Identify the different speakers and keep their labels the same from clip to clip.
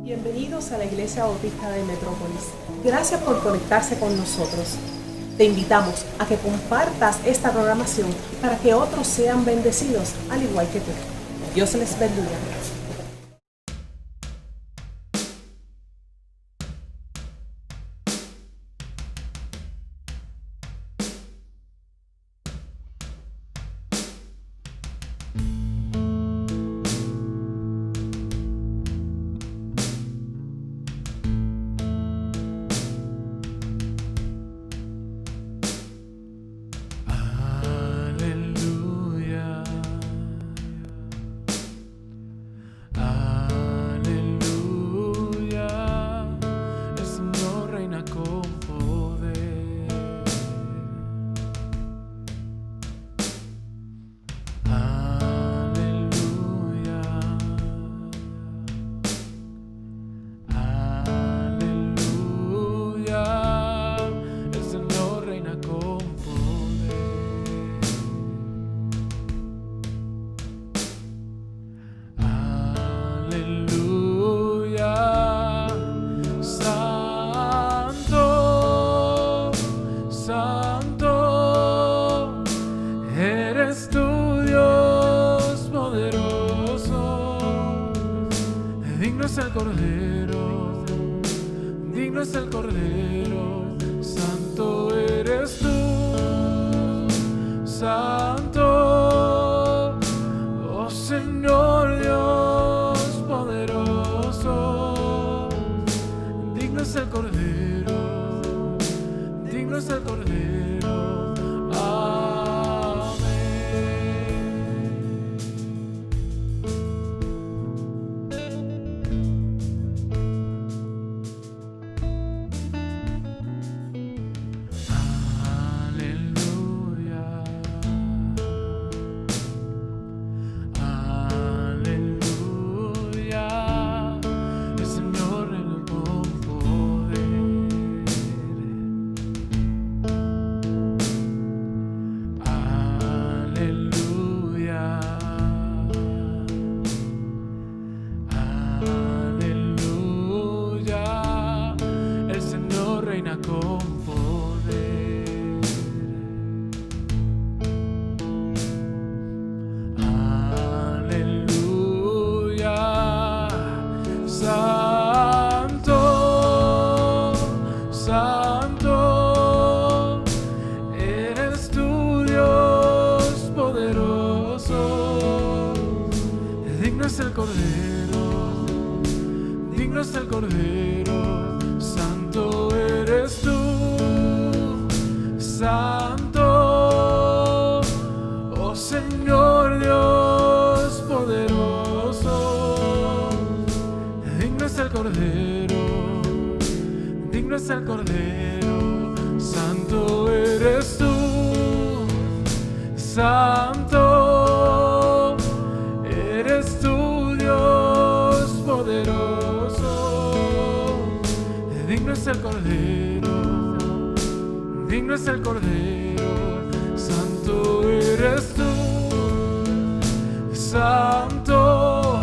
Speaker 1: Bienvenidos a la Iglesia Bautista de Metrópolis. Gracias por conectarse con nosotros. Te invitamos a que compartas esta programación para que otros sean bendecidos al igual que tú. Dios les bendiga.
Speaker 2: Digno es el Cordero, santo eres tú, santo, oh Señor Dios poderoso. Digno es el Cordero, digno es el Cordero, amén. Digno es el Cordero, santo eres tú, santo, oh Señor Dios poderoso. Digno es el Cordero, digno es el Cordero, santo eres tú, santo, eres tú Dios poderoso. Digno es el Cordero, digno es el Cordero, santo eres tú, santo,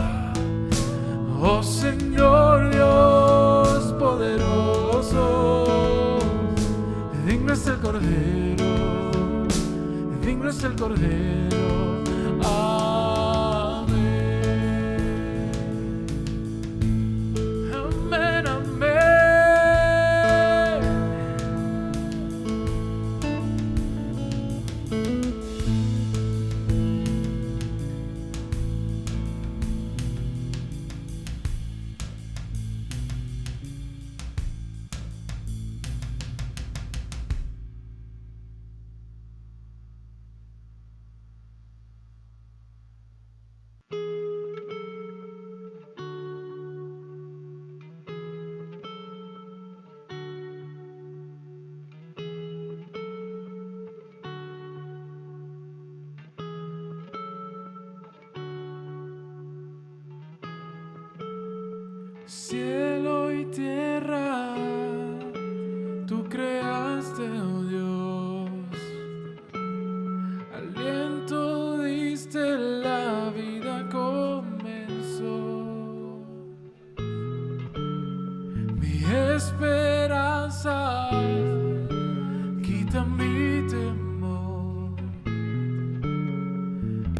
Speaker 2: oh Señor Dios poderoso. Digno es el Cordero, digno es el Cordero, amén. Amén, amén. Cielo y tierra, tú creaste, oh Dios. Aliento diste, la vida comenzó. Mi esperanza quita mi temor.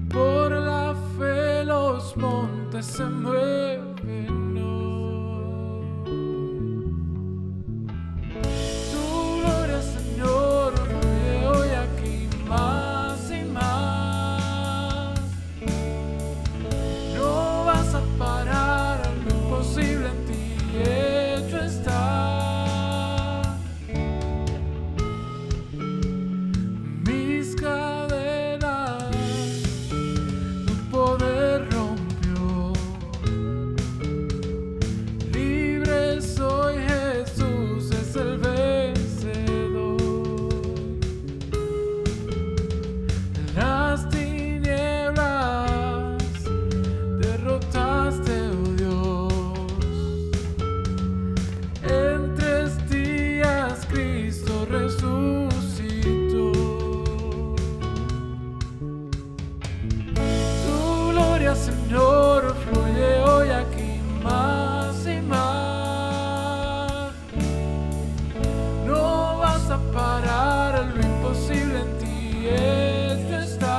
Speaker 2: Por la fe los montes se mueven. Señor, fluye hoy aquí más y más. No vas a parar, lo imposible en ti esto está. Tu gloria, Señor, fluye hoy aquí más y más. No vas a parar, lo imposible en ti hecho está.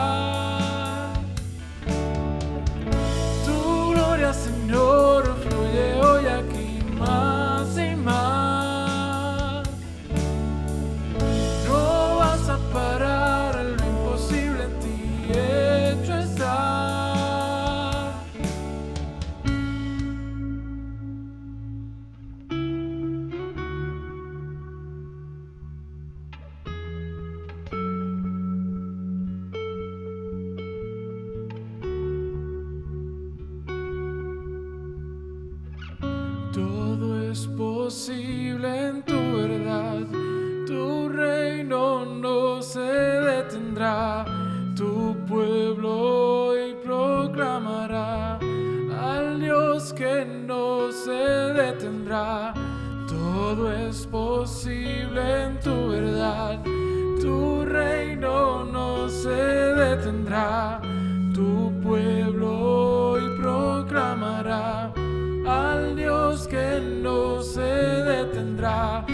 Speaker 2: Todo es posible en tu verdad, tu reino no se detendrá, tu pueblo hoy proclamará al Dios que no se detendrá. Todo es posible en tu verdad, tu reino no se detendrá, tu pueblo hoy proclamará al Dios que no se detendrá.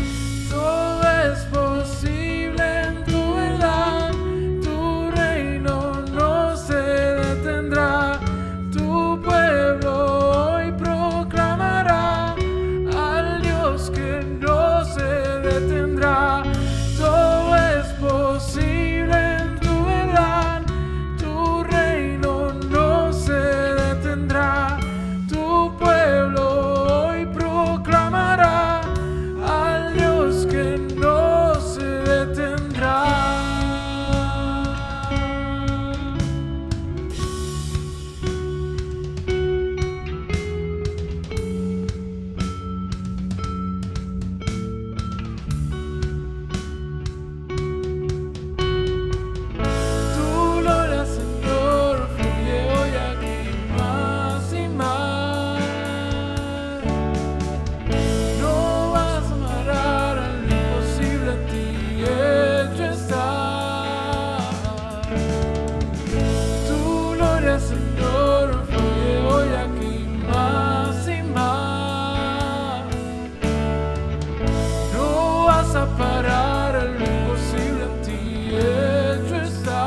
Speaker 2: Todo es posible en tu verdad, tu reino no se detendrá, tu pueblo hoy proclamará al Dios que no se detendrá. Todo es posible en tu verdad, tu reino no se detendrá, tu pueblo hoy proclamará al Dios que no se detendrá. Tu gloria, Señor, fluye hoy aquí más y más. No vas a parar, lo imposible en ti hecho está. Tu gloria, Señor, fluye hoy aquí más y más. No vas a parar, lo imposible en ti hecho está.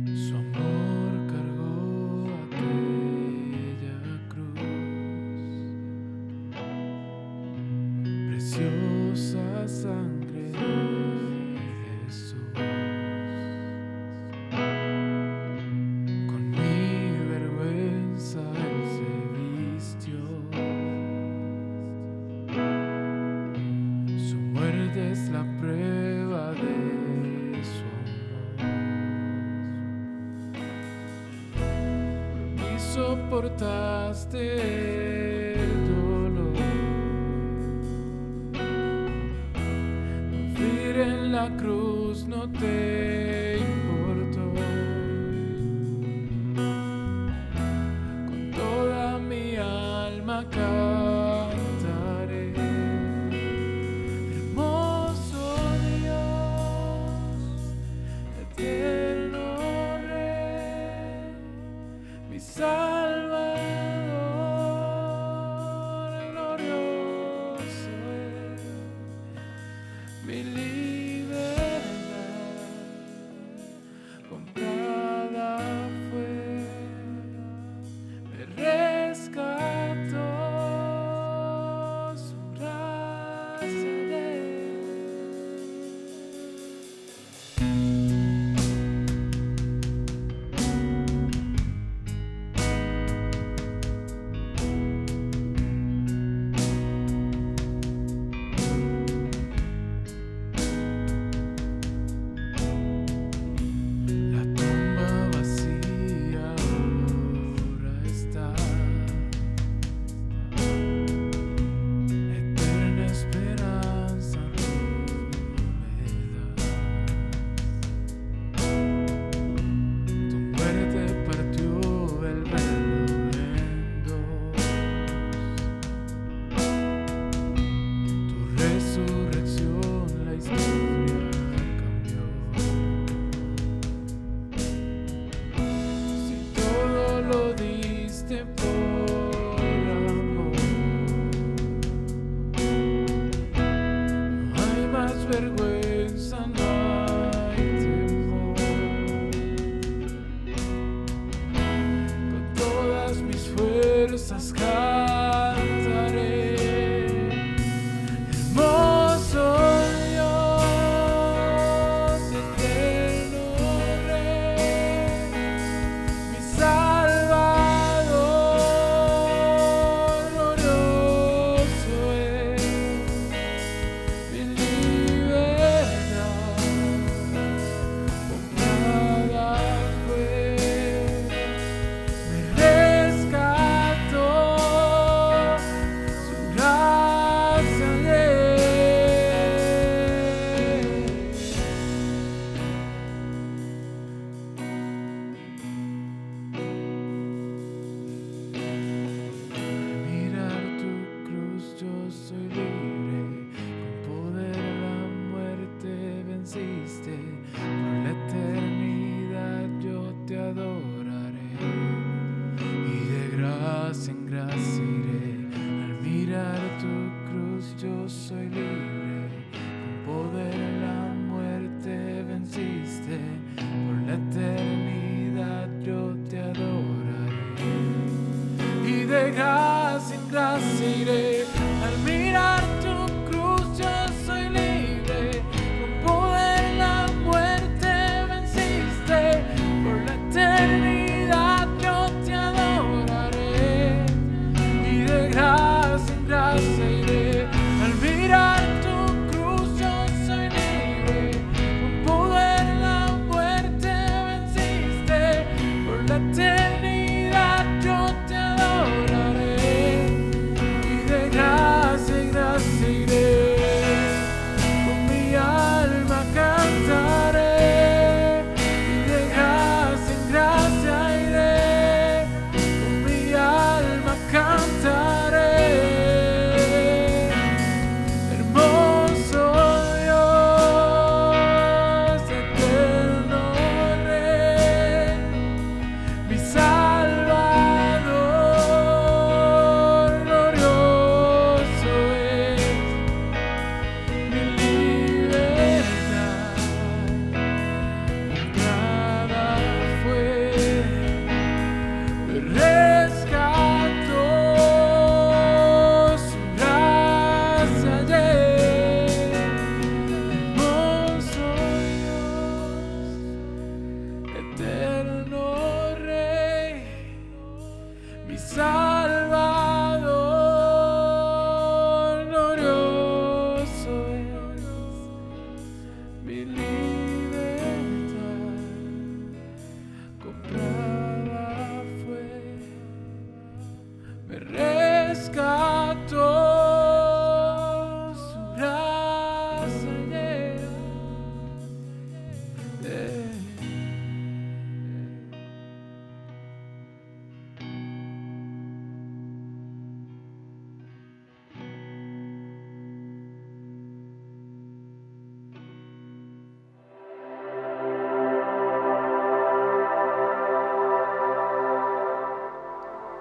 Speaker 2: Su amor cargó aquella cruz, preciosa sangre soportaste el dolor. Morir en la cruz no te importó. Con toda mi alma cantaré. Hermoso Dios, eterno Rey, mi Salvador, glorioso es mi libertad, comprada fue, me rescató su gracia de la tumba vacía ahora está. Eterna esperanza no me das. Tu muerte partió el velo en dos. Tu resurrección la historia cambió. Si todo lo diste por amor, no hay más vergüenza, no hay temor. Con todas mis fuerzas cantaré. Hermoso Dios, eterno Rey, mi Salvador, glorioso es mi libertad.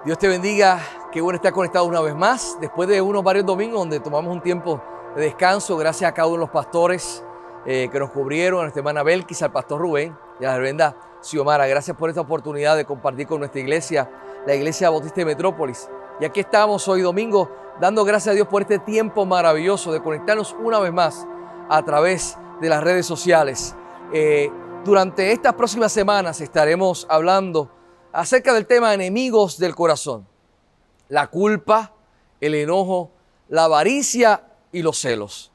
Speaker 3: Dios te bendiga, qué bueno estar conectado una vez más, después de varios domingos donde tomamos un tiempo de descanso, gracias a cada uno de los pastores que nos cubrieron, a nuestra hermana Belkis, al pastor Rubén y a la reverenda Xiomara. Gracias por esta oportunidad de compartir con nuestra iglesia, la Iglesia Bautista de Metrópolis. Y aquí estamos hoy domingo, dando gracias a Dios por este tiempo maravilloso de conectarnos una vez más a través de las redes sociales. Durante estas próximas semanas estaremos hablando acerca del tema enemigos del corazón. La culpa, el enojo, la avaricia y los celos.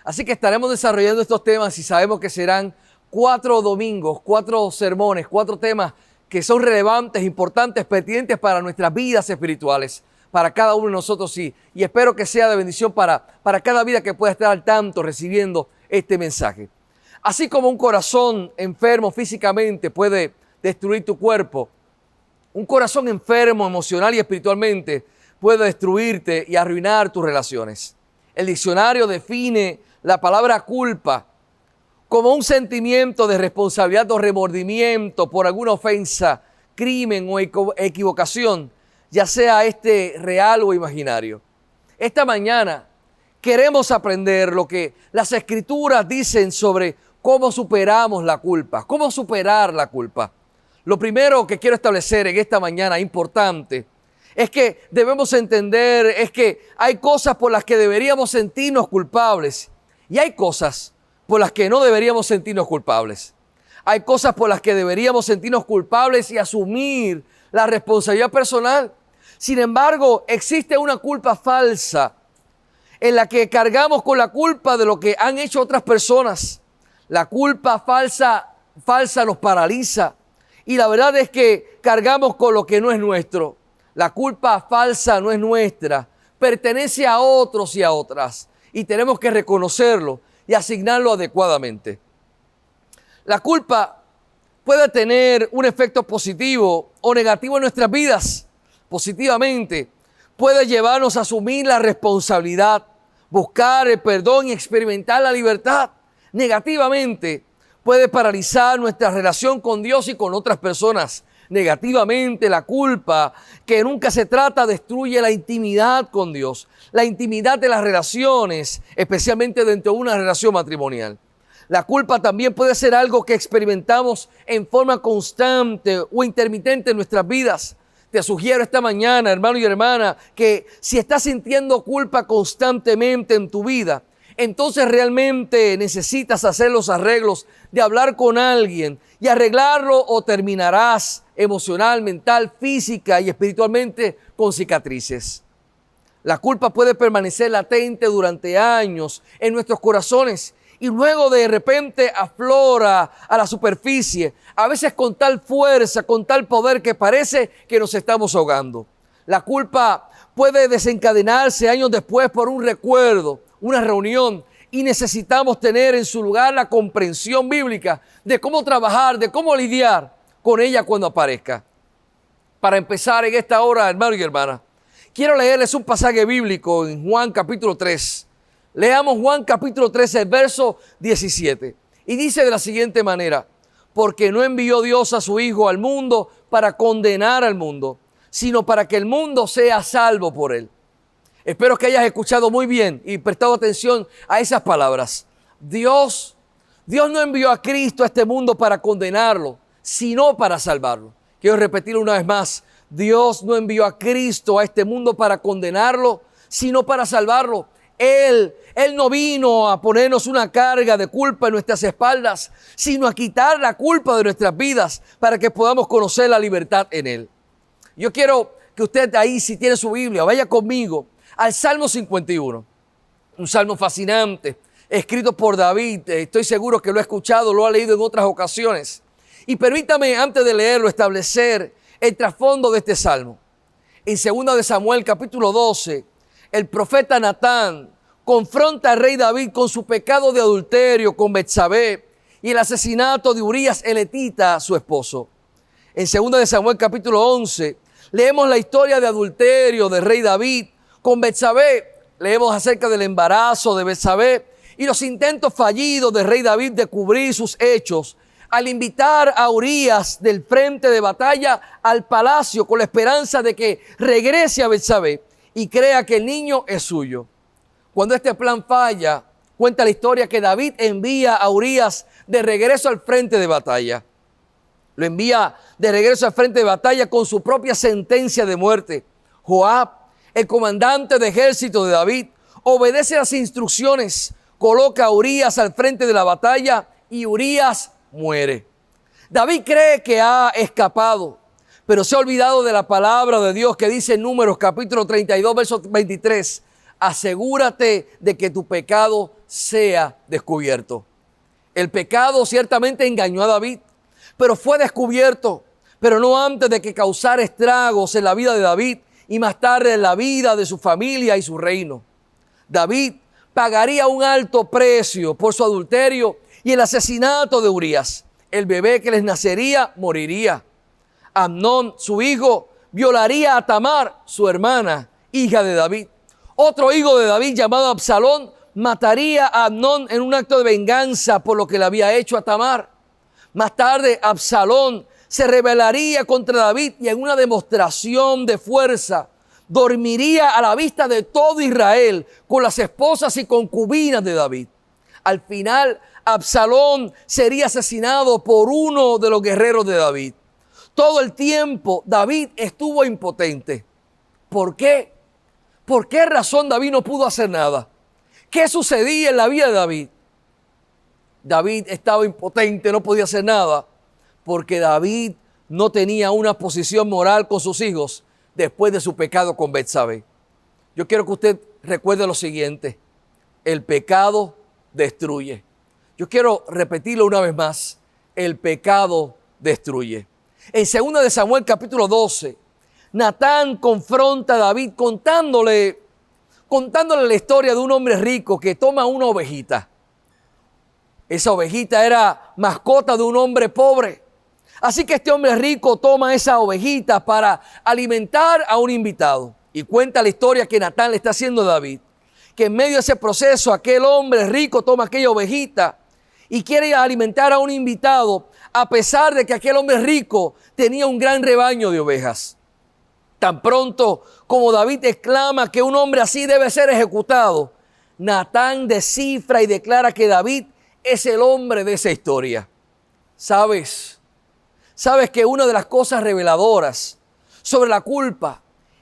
Speaker 3: Así que estaremos desarrollando estos temas y sabemos que serán 4 domingos, 4 sermones, 4 temas que son relevantes, importantes, pertinentes para nuestras vidas espirituales, para cada uno de nosotros y espero que sea de bendición para cada vida que pueda estar al tanto recibiendo este mensaje. Así como un corazón enfermo físicamente puede destruir tu cuerpo, un corazón enfermo emocional y espiritualmente puede destruirte y arruinar tus relaciones. El diccionario define la palabra culpa como un sentimiento de responsabilidad o remordimiento por alguna ofensa, crimen o equivocación, ya sea real o imaginario. Esta mañana queremos aprender lo que las Escrituras dicen sobre cómo superamos la culpa, cómo superar la culpa. Lo primero que quiero establecer en esta mañana importante es que debemos entender es que hay cosas por las que deberíamos sentirnos culpables y hay cosas por las que no deberíamos sentirnos culpables. Hay cosas por las que deberíamos sentirnos culpables y asumir la responsabilidad personal. Sin embargo, existe una culpa falsa en la que cargamos con la culpa de lo que han hecho otras personas. La culpa falsa nos paraliza. Y la verdad es que cargamos con lo que no es nuestro. La culpa falsa no es nuestra, pertenece a otros y a otras. Y tenemos que reconocerlo y asignarlo adecuadamente. La culpa puede tener un efecto positivo o negativo en nuestras vidas. Positivamente, puede llevarnos a asumir la responsabilidad, buscar el perdón y experimentar la libertad. Negativamente, puede paralizar nuestra relación con Dios y con otras personas. Negativamente, la culpa, que nunca se trata, destruye la intimidad con Dios, la intimidad de las relaciones, especialmente dentro de una relación matrimonial. La culpa también puede ser algo que experimentamos en forma constante o intermitente en nuestras vidas. Te sugiero esta mañana, hermano y hermana, que si estás sintiendo culpa constantemente en tu vida, entonces realmente necesitas hacer los arreglos de hablar con alguien y arreglarlo o terminarás emocional, mental, física y espiritualmente con cicatrices. La culpa puede permanecer latente durante años en nuestros corazones y luego de repente aflora a la superficie, a veces con tal fuerza, con tal poder que parece que nos estamos ahogando. La culpa puede desencadenarse años después por un recuerdo, una reunión, y necesitamos tener en su lugar la comprensión bíblica de cómo trabajar, de cómo lidiar con ella cuando aparezca. Para empezar en esta hora, hermano y hermana, quiero leerles un pasaje bíblico en Juan capítulo 3. Leamos Juan capítulo 3, el verso 17. Y dice de la siguiente manera: porque no envió Dios a su Hijo al mundo para condenar al mundo, sino para que el mundo sea salvo por él. Espero que hayas escuchado muy bien y prestado atención a esas palabras. Dios no envió a Cristo a este mundo para condenarlo, sino para salvarlo. Quiero repetirlo una vez más. Dios no envió a Cristo a este mundo para condenarlo, sino para salvarlo. Él no vino a ponernos una carga de culpa en nuestras espaldas, sino a quitar la culpa de nuestras vidas para que podamos conocer la libertad en Él. Yo quiero que usted ahí, si tiene su Biblia, vaya conmigo al Salmo 51, un salmo fascinante, escrito por David. Estoy seguro que lo ha escuchado, lo ha leído en otras ocasiones. Y permítame, antes de leerlo, establecer el trasfondo de este salmo. En 2 de Samuel, capítulo 12, el profeta Natán confronta al rey David con su pecado de adulterio con Betsabé y el asesinato de Urías el Etita, su esposo. En 2 de Samuel, capítulo 11, leemos la historia de adulterio del rey David con Betsabé. Leemos acerca del embarazo de Betsabé y los intentos fallidos del rey David de cubrir sus hechos al invitar a Urías del frente de batalla al palacio con la esperanza de que regrese a Betsabé y crea que el niño es suyo. Cuando este plan falla, cuenta la historia que David envía a Urías de regreso al frente de batalla. Lo envía de regreso al frente de batalla con su propia sentencia de muerte. Joab, el comandante de ejército de David, obedece las instrucciones, coloca a Urías al frente de la batalla y Urías muere. David cree que ha escapado, pero se ha olvidado de la palabra de Dios que dice en Números capítulo 32, verso 23, asegúrate de que tu pecado sea descubierto. El pecado ciertamente engañó a David, pero fue descubierto, pero no antes de que causara estragos en la vida de David y más tarde en la vida de su familia y su reino. David pagaría un alto precio por su adulterio y el asesinato de Urías. El bebé que les nacería moriría. Amnón, su hijo, violaría a Tamar, su hermana, hija de David. Otro hijo de David llamado Absalón mataría a Amnón en un acto de venganza por lo que le había hecho a Tamar. Más tarde, Absalón se rebelaría contra David y en una demostración de fuerza dormiría a la vista de todo Israel con las esposas y concubinas de David. Al final, Absalón sería asesinado por uno de los guerreros de David. Todo el tiempo David estuvo impotente. ¿Por qué? ¿Por qué razón David no pudo hacer nada? ¿Qué sucedía en la vida de David? David estaba impotente, no podía hacer nada, porque David no tenía una posición moral con sus hijos después de su pecado con Betsabé. Yo quiero que usted recuerde lo siguiente: el pecado destruye. Yo quiero repetirlo una vez más: el pecado destruye. En 2 de Samuel capítulo 12, Natán confronta a David contándole la historia de un hombre rico que toma una ovejita. Esa ovejita era mascota de un hombre pobre. Así que este hombre rico toma esa ovejita para alimentar a un invitado. Y cuenta la historia que Natán le está haciendo a David, que en medio de ese proceso aquel hombre rico toma aquella ovejita y quiere alimentar a un invitado, a pesar de que aquel hombre rico tenía un gran rebaño de ovejas. Tan pronto como David exclama que un hombre así debe ser ejecutado, Natán descifra y declara que David es el hombre de esa historia. ¿Sabes que una de las cosas reveladoras sobre la culpa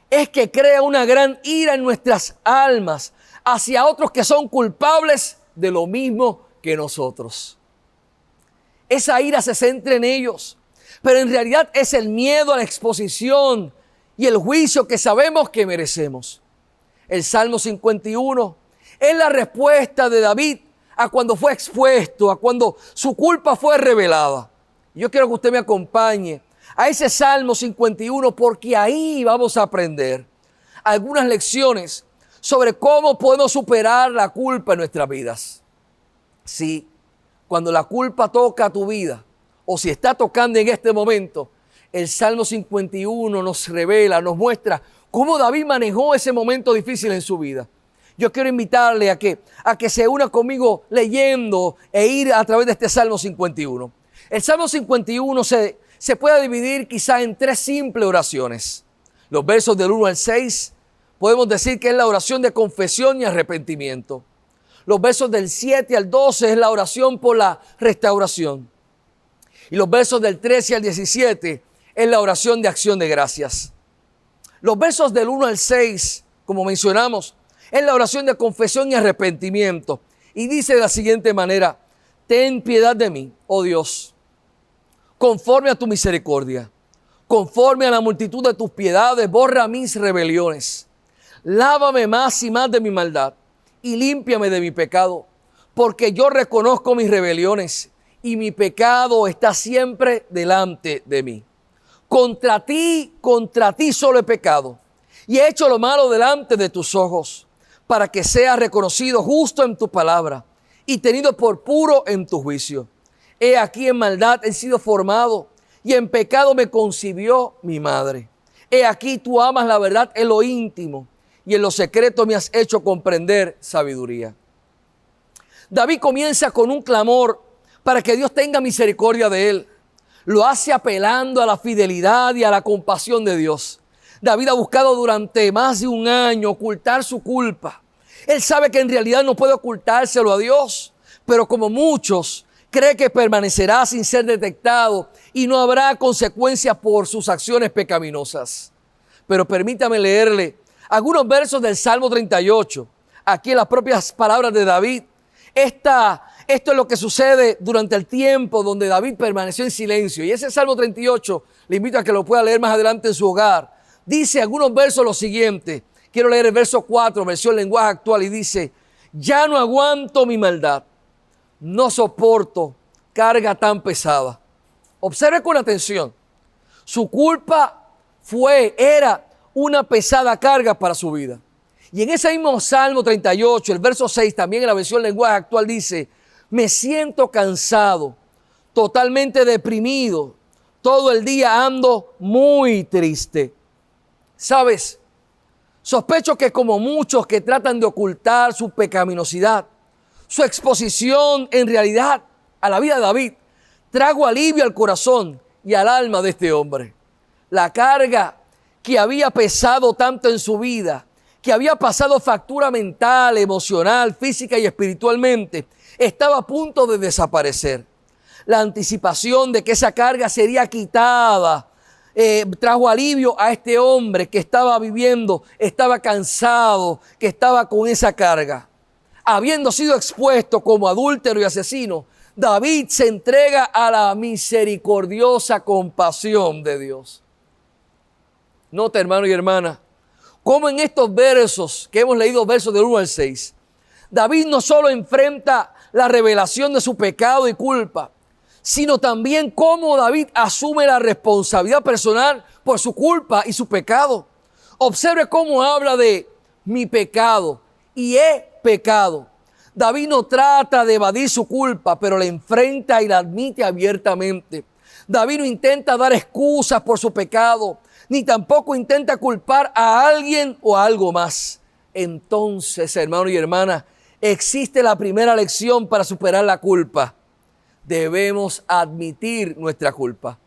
Speaker 3: es que crea una gran ira en nuestras almas hacia otros que son culpables de lo mismo que nosotros? Esa ira se centra en ellos, pero en realidad es el miedo a la exposición y el juicio que sabemos que merecemos. El Salmo 51 es la respuesta de David a cuando fue expuesto, a cuando su culpa fue revelada. Yo quiero que usted me acompañe a ese Salmo 51 porque ahí vamos a aprender algunas lecciones sobre cómo podemos superar la culpa en nuestras vidas. Sí, cuando la culpa toca tu vida o si está tocando en este momento, el Salmo 51 nos revela, nos muestra cómo David manejó ese momento difícil en su vida. Yo quiero invitarle a que se una conmigo leyendo e ir a través de este Salmo 51. El Salmo 51 se puede dividir quizá en 3 simples oraciones. Los versos del 1 al 6 podemos decir que es la oración de confesión y arrepentimiento. Los versos del 7 al 12 es la oración por la restauración. Y los versos del 13 al 17 es la oración de acción de gracias. Los versos del 1 al 6, como mencionamos, es la oración de confesión y arrepentimiento. Y dice de la siguiente manera: ten piedad de mí, oh Dios, conforme a tu misericordia, conforme a la multitud de tus piedades, borra mis rebeliones. Lávame más y más de mi maldad y límpiame de mi pecado, porque yo reconozco mis rebeliones y mi pecado está siempre delante de mí. Contra ti solo he pecado y he hecho lo malo delante de tus ojos, para que sea reconocido justo en tu palabra y tenido por puro en tu juicio. He aquí en maldad he sido formado y en pecado me concibió mi madre. He aquí tú amas la verdad en lo íntimo y en lo secreto me has hecho comprender sabiduría. David comienza con un clamor para que Dios tenga misericordia de él. Lo hace apelando a la fidelidad y a la compasión de Dios. David ha buscado durante más de un año ocultar su culpa. Él sabe que en realidad no puede ocultárselo a Dios, pero como muchos, cree que permanecerá sin ser detectado y no habrá consecuencias por sus acciones pecaminosas. Pero permítame leerle algunos versos del Salmo 38, aquí en las propias palabras de David. Esto es lo que sucede durante el tiempo donde David permaneció en silencio. Y ese Salmo 38, le invito a que lo pueda leer más adelante en su hogar. Dice algunos versos lo siguiente. Quiero leer el verso 4, versión lenguaje actual, y dice: ya no aguanto mi maldad, no soporto carga tan pesada. Observe con atención. Su culpa era una pesada carga para su vida. Y en ese mismo Salmo 38, el verso 6, también en la versión lenguaje actual dice: me siento cansado, totalmente deprimido, todo el día ando muy triste. ¿Sabes? Sospecho que como muchos que tratan de ocultar su pecaminosidad, su exposición en realidad a la vida de David trajo alivio al corazón y al alma de este hombre. La carga que había pesado tanto en su vida, que había pasado factura mental, emocional, física y espiritualmente, estaba a punto de desaparecer. La anticipación de que esa carga sería quitada trajo alivio a este hombre que estaba viviendo, estaba cansado, que estaba con esa carga. Habiendo sido expuesto como adúltero y asesino, David se entrega a la misericordiosa compasión de Dios. Nota, hermano y hermana, cómo en estos versos que hemos leído, versos del 1 al 6, David no solo enfrenta la revelación de su pecado y culpa, sino también cómo David asume la responsabilidad personal por su culpa y su pecado. Observe cómo habla de mi pecado y he pecado. David no trata de evadir su culpa, pero la enfrenta y la admite abiertamente. David no intenta dar excusas por su pecado, ni tampoco intenta culpar a alguien o a algo más. Entonces, hermano y hermana, existe la primera lección para superar la culpa. Debemos admitir nuestra culpa.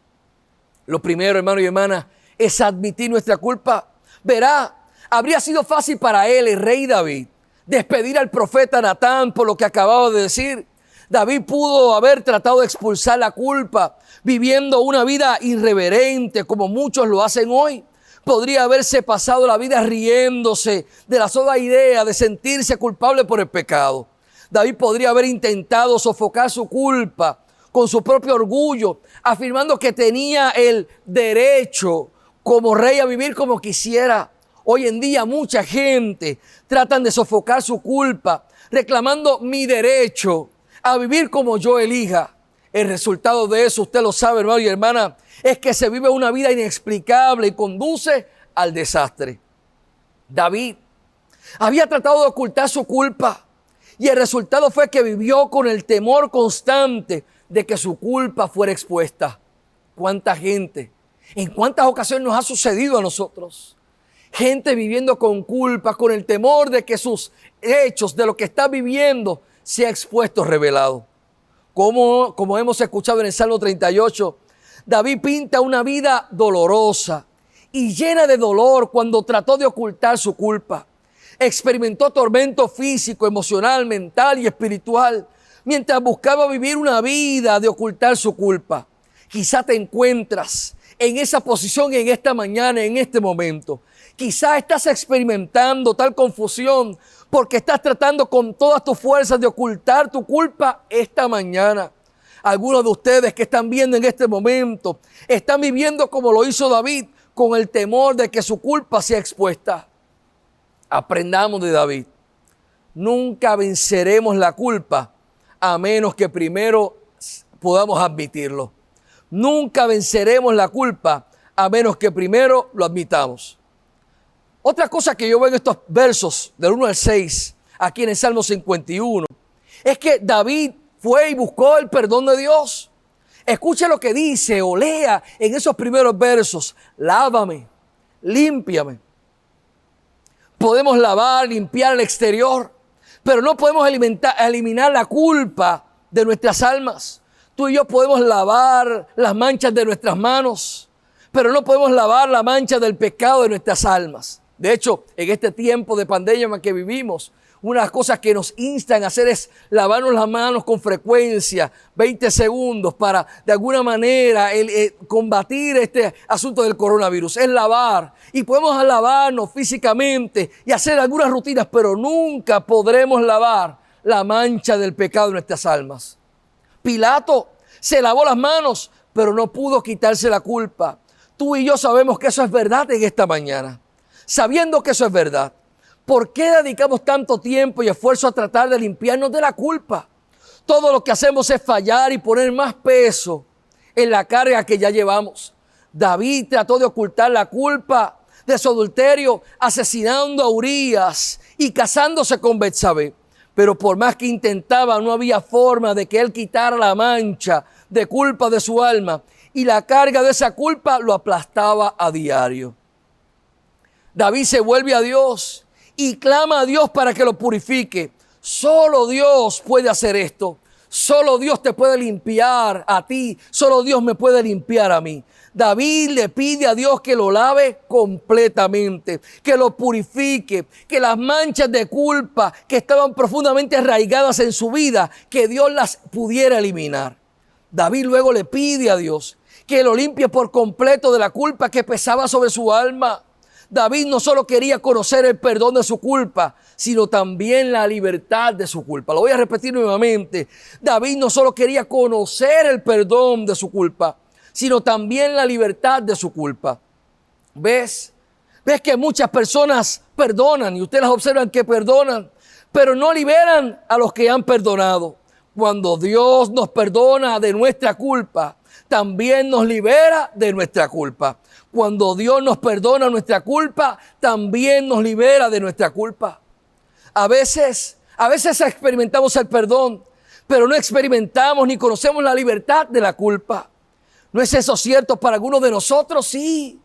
Speaker 3: Lo primero, hermano y hermana, es admitir nuestra culpa. Verá, habría sido fácil para él, el rey David, despedir al profeta Natán por lo que acababa de decir. David pudo haber tratado de expulsar la culpa, viviendo una vida irreverente como muchos lo hacen hoy. Podría haberse pasado la vida riéndose de la sola idea de sentirse culpable por el pecado. David podría haber intentado sofocar su culpa con su propio orgullo, afirmando que tenía el derecho como rey a vivir como quisiera. Hoy en día mucha gente tratan de sofocar su culpa, reclamando mi derecho a vivir como yo elija. El resultado de eso, usted lo sabe, hermano y hermana, es que se vive una vida inexplicable y conduce al desastre. David había tratado de ocultar su culpa y el resultado fue que vivió con el temor constante de que su culpa fuera expuesta. ¿Cuánta gente? ¿En cuántas ocasiones nos ha sucedido a nosotros? Gente viviendo con culpa, con el temor de que sus hechos, de lo que está viviendo, sea expuesto, revelado. Como hemos escuchado en el Salmo 38, David pinta una vida dolorosa y llena de dolor cuando trató de ocultar su culpa. Experimentó tormento físico, emocional, mental y espiritual mientras buscaba vivir una vida de ocultar su culpa. Quizá te encuentras en esa posición en esta mañana, en este momento. Quizá estás experimentando tal confusión porque estás tratando con todas tus fuerzas de ocultar tu culpa esta mañana. Algunos de ustedes que están viendo en este momento están viviendo como lo hizo David, con el temor de que su culpa sea expuesta. Aprendamos de David. Nunca venceremos la culpa a menos que primero podamos admitirlo. Nunca venceremos la culpa a menos que primero lo admitamos. Otra cosa que yo veo en estos versos del 1 al 6, aquí en el Salmo 51, es que David fue y buscó el perdón de Dios. Escuche lo que dice o lea en esos primeros versos. Lávame, límpiame. Podemos lavar, limpiar el exterior, pero no podemos eliminar la culpa de nuestras almas. Tú y yo podemos lavar las manchas de nuestras manos, pero no podemos lavar la mancha del pecado de nuestras almas. De hecho, en este tiempo de pandemia en que vivimos, una de las cosas que nos instan a hacer es lavarnos las manos con frecuencia, 20 segundos, para de alguna manera combatir este asunto del coronavirus. Es lavar, y podemos lavarnos físicamente y hacer algunas rutinas, pero nunca podremos lavar la mancha del pecado de nuestras almas. Pilato se lavó las manos, pero no pudo quitarse la culpa. Tú y yo sabemos que eso es verdad en esta mañana. Sabiendo que eso es verdad, ¿por qué dedicamos tanto tiempo y esfuerzo a tratar de limpiarnos de la culpa? Todo lo que hacemos es fallar y poner más peso en la carga que ya llevamos. David trató de ocultar la culpa de su adulterio, asesinando a Urías y casándose con Betsabé. Pero por más que intentaba, no había forma de que él quitara la mancha de culpa de su alma. Y la carga de esa culpa lo aplastaba a diario. David se vuelve a Dios y clama a Dios para que lo purifique. Solo Dios puede hacer esto. Solo Dios te puede limpiar a ti. Solo Dios me puede limpiar a mí. David le pide a Dios que lo lave completamente, que lo purifique, que las manchas de culpa que estaban profundamente arraigadas en su vida, que Dios las pudiera eliminar. David luego le pide a Dios que lo limpie por completo de la culpa que pesaba sobre su alma. David no solo quería conocer el perdón de su culpa, sino también la libertad de su culpa. Lo voy a repetir nuevamente. David no solo quería conocer el perdón de su culpa, sino también la libertad de su culpa. ¿Ves? ¿Ves que muchas personas perdonan y ustedes las observan que perdonan, pero no liberan a los que han perdonado? Cuando Dios nos perdona de nuestra culpa, también nos libera de nuestra culpa. Cuando Dios nos perdona nuestra culpa, también nos libera de nuestra culpa. A veces experimentamos el perdón, pero no experimentamos ni conocemos la libertad de la culpa. ¿No es eso cierto para algunos de nosotros? Sí.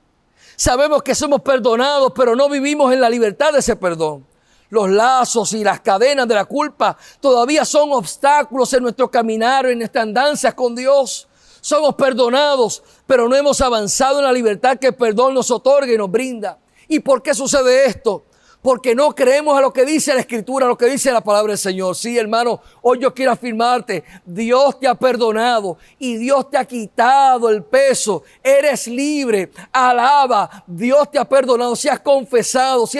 Speaker 3: Sabemos que somos perdonados, pero no vivimos en la libertad de ese perdón. Los lazos y las cadenas de la culpa todavía son obstáculos en nuestro caminar, en nuestra andanza con Dios. Somos perdonados, pero no hemos avanzado en la libertad que el perdón nos otorga y nos brinda. ¿Y por qué sucede esto? Porque no creemos a lo que dice la Escritura, a lo que dice la palabra del Señor. Sí, hermano, hoy yo quiero afirmarte, Dios te ha perdonado y Dios te ha quitado el peso. Eres libre, alaba, Dios te ha perdonado. Si has confesado, si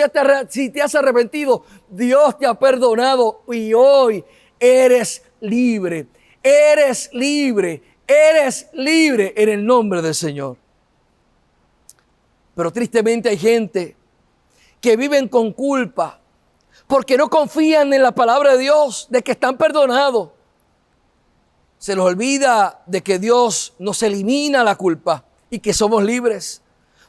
Speaker 3: te has arrepentido, Dios te ha perdonado y hoy eres libre. Eres libre, eres libre en el nombre del Señor. Pero tristemente hay gente que viven con culpa porque no confían en la palabra de Dios, de que están perdonados. Se les olvida de que Dios nos elimina la culpa y que somos libres.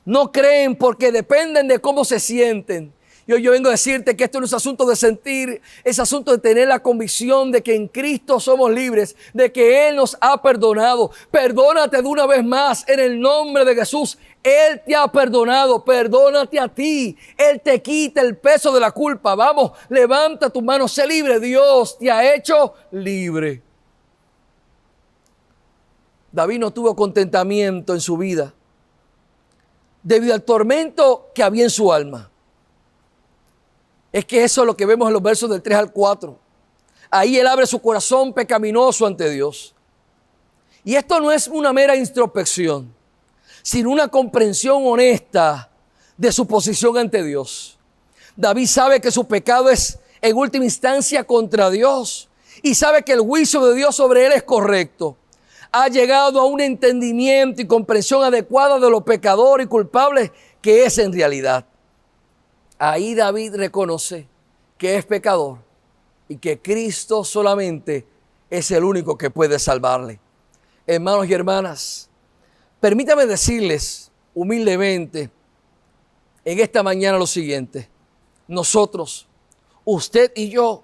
Speaker 3: No creen porque dependen de cómo se sienten. Y hoy yo vengo a decirte que esto no es asunto de sentir, es asunto de tener la convicción de que en Cristo somos libres, de que Él nos ha perdonado. Perdónate de una vez más en el nombre de Jesús. Él te ha perdonado, perdónate a ti. Él te quita el peso de la culpa. Vamos, levanta tu mano, sé libre. Dios te ha hecho libre. David no tuvo contentamiento en su vida debido al tormento que había en su alma. Es que eso es lo que vemos en los versos del 3 al 4. Ahí él abre su corazón pecaminoso ante Dios. Y esto no es una mera introspección, sino una comprensión honesta de su posición ante Dios. David sabe que su pecado es en última instancia contra Dios y sabe que el juicio de Dios sobre él es correcto. Ha llegado a un entendimiento y comprensión adecuada de lo pecador y culpable que es en realidad. Ahí David reconoce que es pecador y que Cristo solamente es el único que puede salvarle. Hermanos y hermanas, permítame decirles humildemente en esta mañana lo siguiente. Nosotros, usted y yo,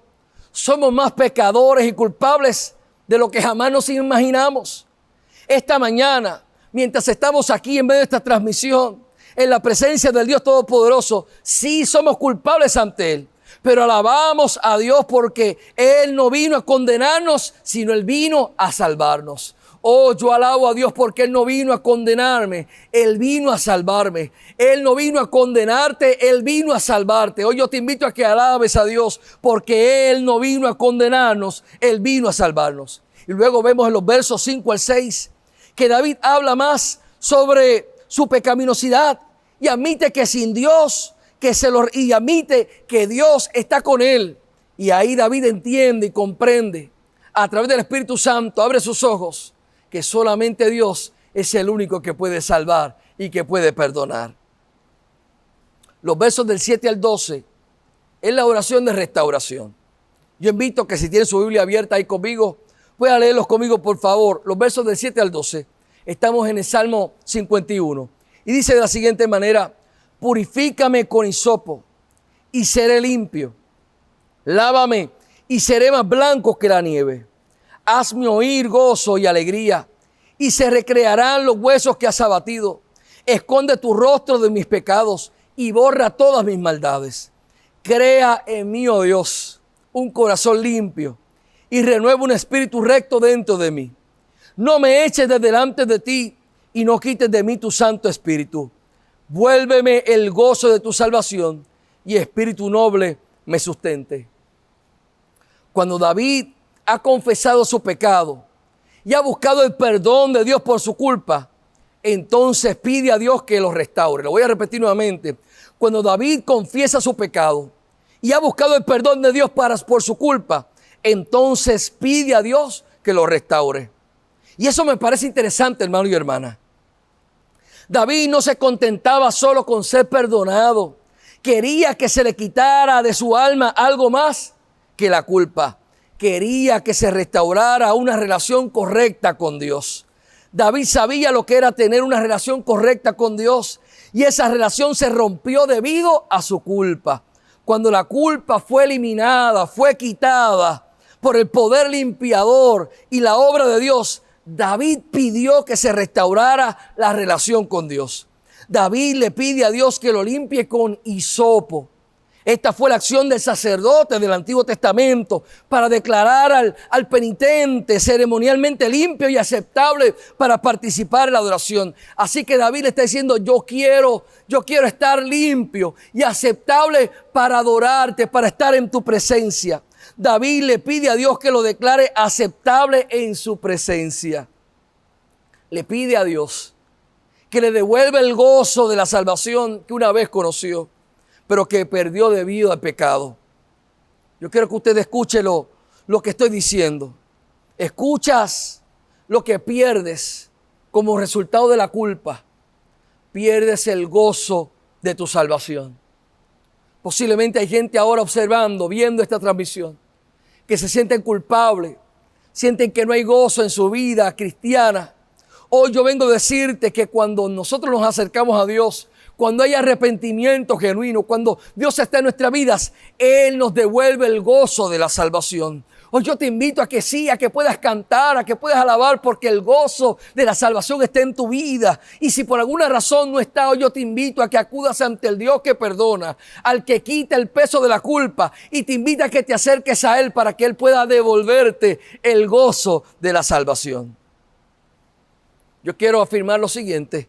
Speaker 3: somos más pecadores y culpables de lo que jamás nos imaginamos. Esta mañana, mientras estamos aquí en medio de esta transmisión, en la presencia del Dios Todopoderoso, sí somos culpables ante Él. Pero alabamos a Dios porque Él no vino a condenarnos, sino Él vino a salvarnos. Oh, yo alabo a Dios porque Él no vino a condenarme, Él vino a salvarme. Él no vino a condenarte, Él vino a salvarte. Hoy yo te invito a que alabes a Dios porque Él no vino a condenarnos, Él vino a salvarnos. Y luego vemos en los versos 5 al 6 que David habla más sobre su pecaminosidad y admite que sin Dios, y admite que Dios está con él. Y ahí David entiende y comprende a través del Espíritu Santo, abre sus ojos, que solamente Dios es el único que puede salvar y que puede perdonar. Los versos del 7 al 12 es la oración de restauración. Yo invito que si tienen su Biblia abierta ahí conmigo, puedan leerlos conmigo por favor. Los versos del 7 al 12. Estamos en el Salmo 51. Y dice de la siguiente manera: purifícame con hisopo y seré limpio. Lávame y seré más blanco que la nieve. Hazme oír gozo y alegría, y se recrearán los huesos que has abatido. Esconde tu rostro de mis pecados y borra todas mis maldades. Crea en mí, oh Dios, un corazón limpio y renueva un espíritu recto dentro de mí. No me eches de delante de ti y no quites de mí tu Santo Espíritu. Vuélveme el gozo de tu salvación y espíritu noble me sustente. Cuando David ha confesado su pecado y ha buscado el perdón de Dios por su culpa, entonces pide a Dios que lo restaure. Lo voy a repetir nuevamente. Cuando David confiesa su pecado y ha buscado el perdón de Dios por su culpa, entonces pide a Dios que lo restaure. Y eso me parece interesante, hermano y hermana. David no se contentaba solo con ser perdonado. Quería que se le quitara de su alma algo más que la culpa. Quería que se restaurara una relación correcta con Dios. David sabía lo que era tener una relación correcta con Dios, y esa relación se rompió debido a su culpa. Cuando la culpa fue eliminada, fue quitada por el poder limpiador y la obra de Dios, David pidió que se restaurara la relación con Dios. David le pide a Dios que lo limpie con hisopo. Esta fue la acción del sacerdote del Antiguo Testamento para declarar al penitente ceremonialmente limpio y aceptable para participar en la adoración. Así que David le está diciendo: yo quiero estar limpio y aceptable para adorarte, para estar en tu presencia. David le pide a Dios que lo declare aceptable en su presencia. Le pide a Dios que le devuelva el gozo de la salvación que una vez conoció, pero que perdió debido al pecado. Yo quiero que usted escuche lo que estoy diciendo. Escuchas lo que pierdes como resultado de la culpa. Pierdes el gozo de tu salvación. Posiblemente hay gente ahora observando, viendo esta transmisión, que se sienten culpables, sienten que no hay gozo en su vida cristiana. Hoy yo vengo a decirte que cuando nosotros nos acercamos a Dios, cuando hay arrepentimiento genuino, cuando Dios está en nuestras vidas, Él nos devuelve el gozo de la salvación. Hoy yo te invito a que sí, a que puedas cantar, a que puedas alabar, porque el gozo de la salvación está en tu vida. Y si por alguna razón no está, hoy yo te invito a que acudas ante el Dios que perdona, al que quita el peso de la culpa, y te invita a que te acerques a Él para que Él pueda devolverte el gozo de la salvación. Yo quiero afirmar lo siguiente: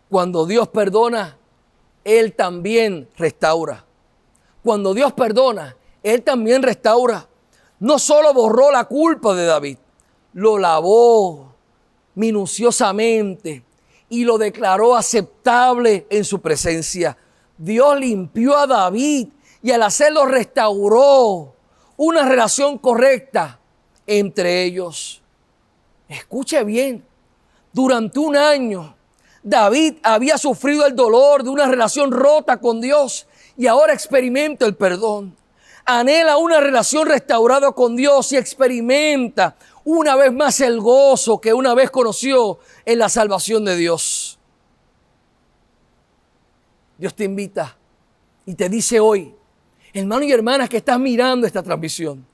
Speaker 3: cuando Dios perdona, Él también restaura. Cuando Dios perdona, Él también restaura. No solo borró la culpa de David, lo lavó minuciosamente y lo declaró aceptable en su presencia. Dios limpió a David y al hacerlo restauró una relación correcta entre ellos. Escuche bien, durante un año David había sufrido el dolor de una relación rota con Dios y ahora experimenta el perdón. Anhela una relación restaurada con Dios y experimenta una vez más el gozo que una vez conoció en la salvación de Dios. Dios te invita y te dice hoy, hermano y hermana que estás mirando esta transmisión,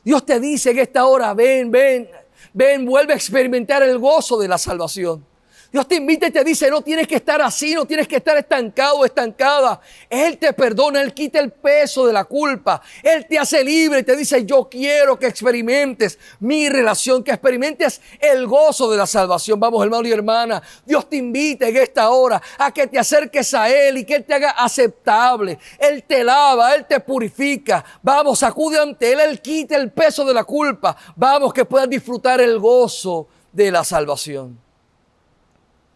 Speaker 3: Dios te dice en esta hora: ven, vuelve a experimentar el gozo de la salvación. Dios te invita y te dice, no tienes que estar así, no tienes que estar estancado o estancada. Él te perdona, Él quita el peso de la culpa. Él te hace libre y te dice, yo quiero que experimentes mi relación, que experimentes el gozo de la salvación. Vamos, hermano y hermana, Dios te invita en esta hora a que te acerques a Él y que Él te haga aceptable. Él te lava, Él te purifica. Vamos, acude ante Él, Él quita el peso de la culpa. Vamos, que puedas disfrutar el gozo de la salvación.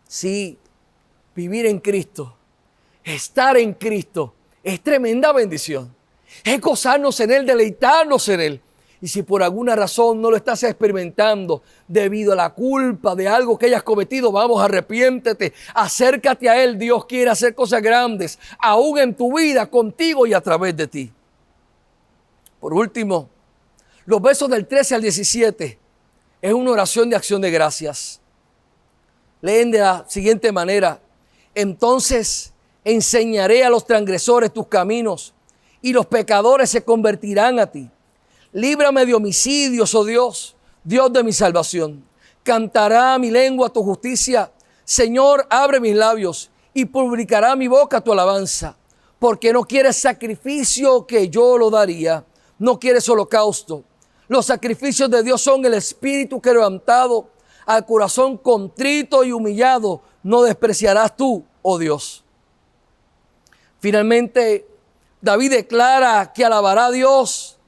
Speaker 3: Sí, vivir en Cristo, estar en Cristo, es tremenda bendición. Es gozarnos en Él, deleitarnos en Él. Y si por alguna razón no lo estás experimentando debido a la culpa de algo que hayas cometido, vamos, arrepiéntete, acércate a Él. Dios quiere hacer cosas grandes, aún en tu vida, contigo y a través de ti. Por último, los versos del 13 al 17 es una oración de acción de gracias. Leen de la siguiente manera: entonces enseñaré a los transgresores tus caminos y los pecadores se convertirán a ti. Líbrame de homicidios, oh Dios, Dios de mi salvación. Cantará mi lengua tu justicia. Señor, abre mis labios y publicará mi boca tu alabanza. Porque no quieres sacrificio, que yo lo daría. No quieres holocausto. Los sacrificios de Dios son el espíritu quebrantado. Al corazón contrito y humillado no despreciarás tú, oh Dios. Finalmente, David declara que alabará a Dios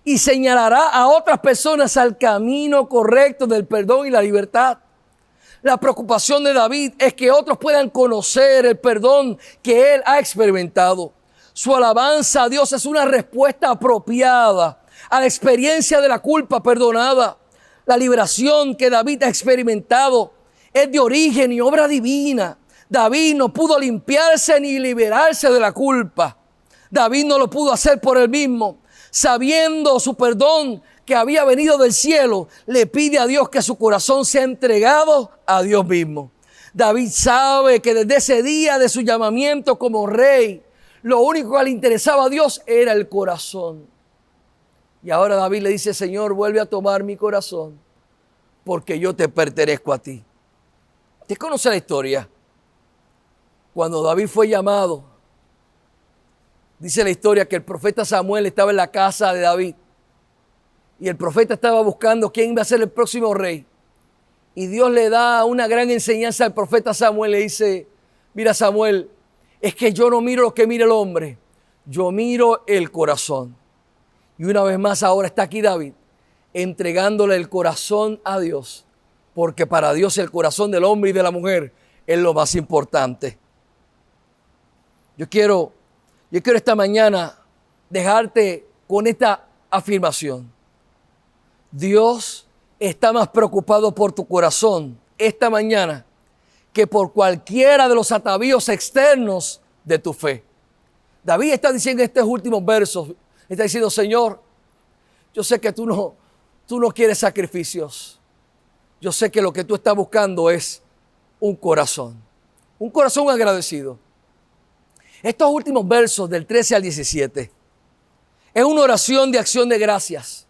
Speaker 3: y señalará a otras personas al camino correcto del perdón y la libertad. La preocupación de David es que otros puedan conocer el perdón que él ha experimentado. Su alabanza a Dios es una respuesta apropiada a la experiencia de la culpa perdonada. La liberación que David ha experimentado es de origen y obra divina. David no pudo limpiarse ni liberarse de la culpa. David no lo pudo hacer por él mismo. Sabiendo su perdón que había venido del cielo, le pide a Dios que su corazón sea entregado a Dios mismo. David sabe que desde ese día de su llamamiento como rey, lo único que le interesaba a Dios era el corazón. Y ahora David le dice, Señor, vuelve a tomar mi corazón, porque yo te pertenezco a ti. ¿Usted conoce la historia? Cuando David fue llamado, dice la historia que el profeta Samuel estaba en la casa de David. Y el profeta estaba buscando quién iba a ser el próximo rey. Y Dios le da una gran enseñanza al profeta Samuel. Le dice, mira Samuel, es que yo no miro lo que mira el hombre, yo miro el corazón. Y una vez más ahora está aquí David, entregándole el corazón a Dios, porque para Dios el corazón del hombre y de la mujer es lo más importante. Yo quiero esta mañana dejarte con esta afirmación. Dios está más preocupado por tu corazón esta mañana que por cualquiera de los atavíos externos de tu fe. David está diciendo en estos últimos versos, está diciendo, Señor, yo sé que tú no quieres sacrificios. Yo sé que lo que tú estás buscando es un corazón agradecido. Estos últimos versos del 13 al 17 es una oración de acción de gracias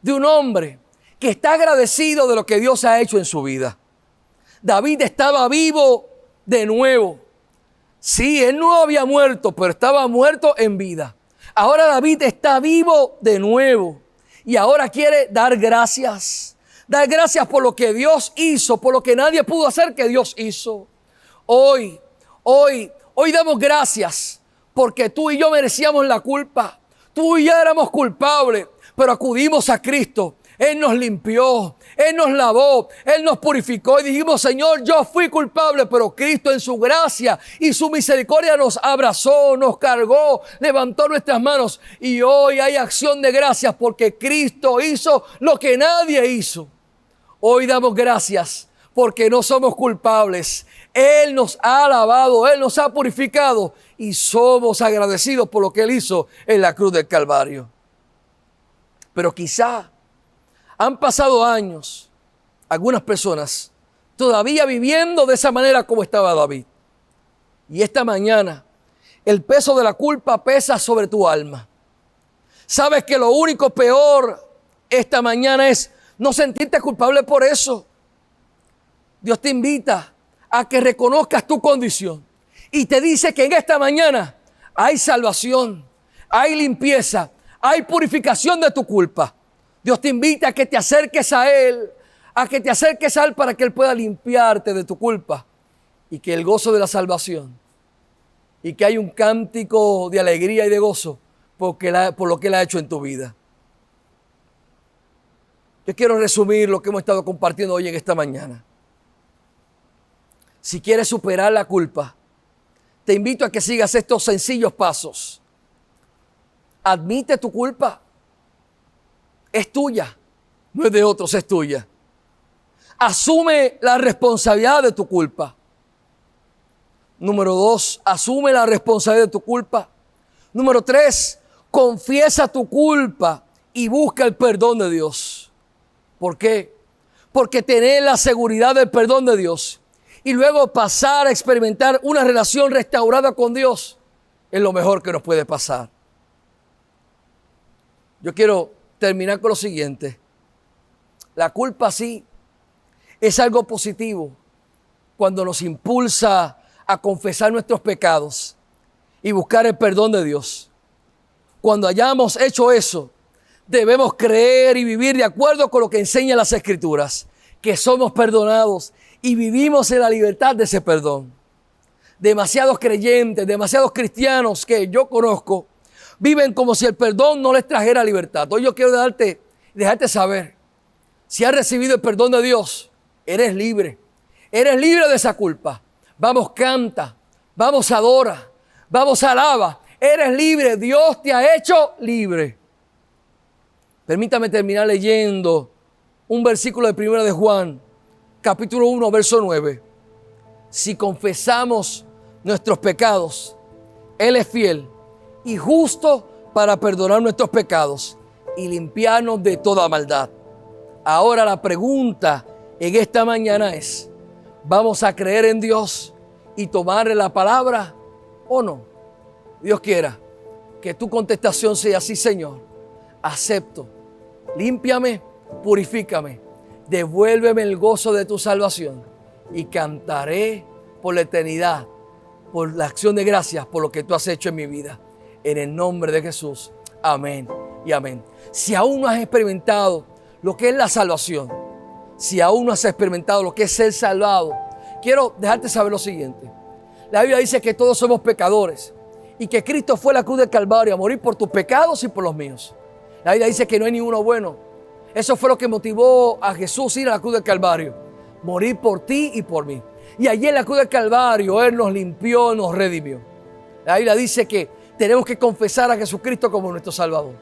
Speaker 3: de un hombre que está agradecido de lo que Dios ha hecho en su vida. David estaba vivo de nuevo. Sí, él no había muerto, pero estaba muerto en vida. Ahora David está vivo de nuevo y ahora quiere dar gracias. Dar gracias por lo que Dios hizo, por lo que nadie pudo hacer que Dios hizo. Hoy damos gracias porque tú y yo merecíamos la culpa. Tú y yo éramos culpables, pero acudimos a Cristo. Él nos limpió, Él nos lavó, Él nos purificó y dijimos, Señor, yo fui culpable, pero Cristo en su gracia y su misericordia nos abrazó, nos cargó, levantó nuestras manos y hoy hay acción de gracias porque Cristo hizo lo que nadie hizo. Hoy damos gracias porque no somos culpables. Él nos ha lavado, Él nos ha purificado y somos agradecidos por lo que Él hizo en la cruz del Calvario. Pero quizá han pasado años, algunas personas todavía viviendo de esa manera como estaba David. Y esta mañana el peso de la culpa pesa sobre tu alma. Sabes que lo único peor esta mañana es no sentirte culpable por eso. Dios te invita a que reconozcas tu condición. Y te dice que en esta mañana hay salvación, hay limpieza, hay purificación de tu culpa. Dios te invita a que te acerques a Él, para que Él pueda limpiarte de tu culpa y que el gozo de la salvación y que hay un cántico de alegría y de gozo por lo que Él ha hecho en tu vida. Yo quiero resumir lo que hemos estado compartiendo hoy en esta mañana. Si quieres superar la culpa, te invito a que sigas estos sencillos pasos. Admite tu culpa. Es tuya, no es de otros, es tuya. Asume la responsabilidad de tu culpa. Número 2, asume la responsabilidad de tu culpa. Número 3, confiesa tu culpa y busca el perdón de Dios. ¿Por qué? Porque tener la seguridad del perdón de Dios y luego pasar a experimentar una relación restaurada con Dios es lo mejor que nos puede pasar. Yo quiero terminar con lo siguiente. La culpa sí es algo positivo cuando nos impulsa a confesar nuestros pecados y buscar el perdón de Dios. Cuando hayamos hecho eso, debemos creer y vivir de acuerdo con lo que enseñan las Escrituras, que somos perdonados y vivimos en la libertad de ese perdón. Demasiados creyentes, demasiados cristianos que yo conozco, viven como si el perdón no les trajera libertad. Hoy yo quiero dejarte saber, si has recibido el perdón de Dios, eres libre. Eres libre de esa culpa. Vamos, canta, vamos, adora, vamos, alaba. Eres libre, Dios te ha hecho libre. Permítame terminar leyendo un versículo de 1 de Juan, capítulo 1, verso 9. Si confesamos nuestros pecados, Él es fiel y justo para perdonar nuestros pecados y limpiarnos de toda maldad. Ahora la pregunta en esta mañana es, ¿vamos a creer en Dios y tomarle la palabra o no? Dios quiera que tu contestación sea sí, Señor, acepto, límpiame, purifícame, devuélveme el gozo de tu salvación y cantaré por la eternidad, por la acción de gracias, por lo que tú has hecho en mi vida. En el nombre de Jesús. Amén y amén. Si aún no has experimentado lo que es la salvación, si aún no has experimentado lo que es ser salvado, quiero dejarte saber lo siguiente. La Biblia dice que todos somos pecadores y que Cristo fue a la cruz del Calvario a morir por tus pecados y por los míos. La Biblia dice que no hay ninguno bueno. Eso fue lo que motivó a Jesús ir a la cruz del Calvario, morir por ti y por mí. Y allí en la cruz del Calvario Él nos limpió, nos redimió. La Biblia dice que tenemos que confesar a Jesucristo como nuestro Salvador.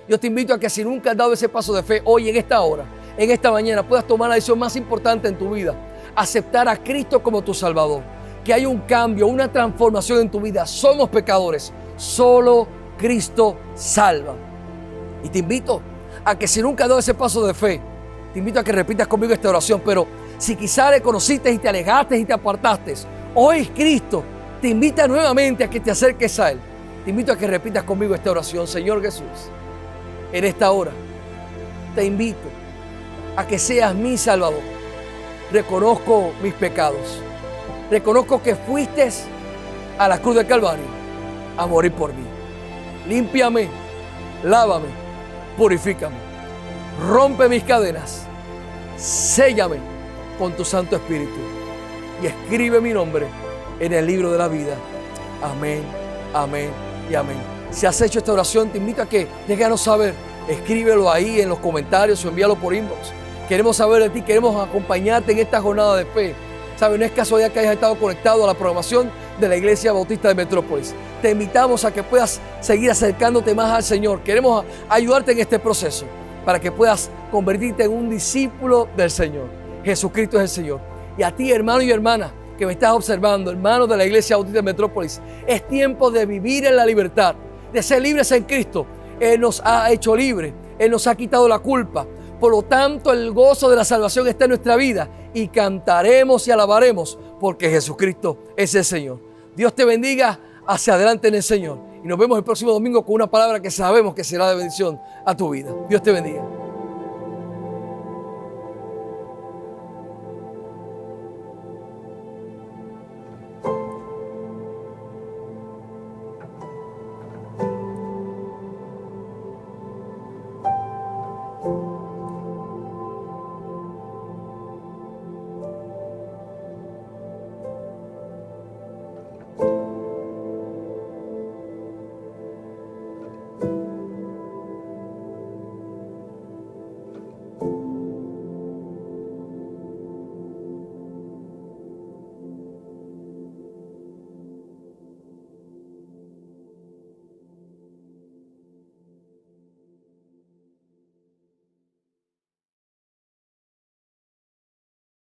Speaker 3: Yo te invito a que si nunca has dado ese paso de fe, hoy en esta hora, en esta mañana, puedas tomar la decisión más importante en tu vida, aceptar a Cristo como tu Salvador. Que haya un cambio, una transformación en tu vida. Somos pecadores, solo Cristo salva. Y te invito a que si nunca has dado ese paso de fe, te invito a que repitas conmigo esta oración. Pero si quizás le conociste y te alejaste y te apartaste, hoy Cristo te invita nuevamente a que te acerques a Él. Te invito a que repitas conmigo esta oración. Señor Jesús, en esta hora te invito a que seas mi Salvador. Reconozco mis pecados. Reconozco que fuiste a la cruz del Calvario a morir por mí. Límpiame, lávame, purifícame. Rompe mis cadenas. Séllame con tu Santo Espíritu y escribe mi nombre en el libro de la vida. Amén, amén y amén. Si has hecho esta oración, te invito a que déjanos saber. Escríbelo ahí en los comentarios o envíalo por inbox. Queremos saber de ti, queremos acompañarte en esta jornada de fe. ¿Sabes? No es casualidad que hayas estado conectado a la programación de la Iglesia Bautista de Metrópolis. Te invitamos a que puedas seguir acercándote más al Señor. Queremos ayudarte en este proceso para que puedas convertirte en un discípulo del Señor. Jesucristo es el Señor. Y a ti, hermano y hermana, que me estás observando, hermano de la Iglesia Bautista de Metrópolis, es tiempo de vivir en la libertad, de ser libres en Cristo. Él nos ha hecho libres, Él nos ha quitado la culpa. Por lo tanto, el gozo de la salvación está en nuestra vida y cantaremos y alabaremos porque Jesucristo es el Señor. Dios te bendiga, hacia adelante en el Señor. Y nos vemos el próximo domingo con una palabra que sabemos que será de bendición a tu vida. Dios te bendiga.